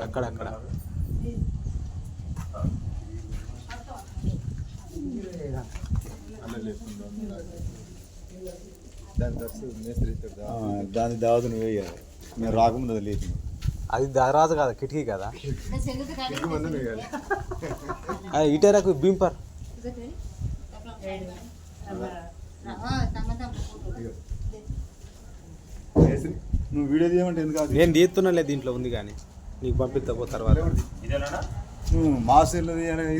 అక్కడక్కడ దాని దావదు నువ్వు వేయాలి. నేను రాకముందు అది లేదు. అది దరాజు కదా, కిటికీ కదా. ఇటేరకు బీంపర్ నువ్వు వీడియో తీయమంటే ఎందుకు? నేను తీస్తున్నాలే, దీంట్లో ఉంది కానీ నీకు పంపిస్తా పో తర్వాత. మా సెల్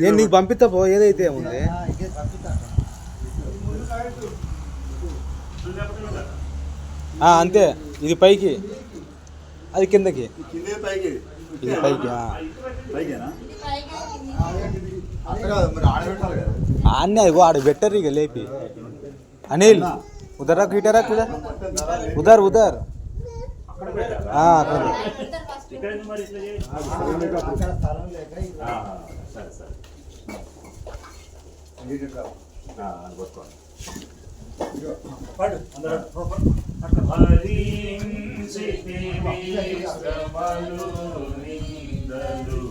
నేను నీకు పంపిస్తా పో, ఏదైతే ఉంది. అంతే, ఇది పైకి అది కిందకి, ఇది పైకి. అన్నీ అదిగో ఆడ బెటర్ ఇక లేపి. అనిల్ ఉదర్ రక్, ఇటర్ రక్, ఉదర్ ఉదర్. భరించితివి శ్రమలు నిందలు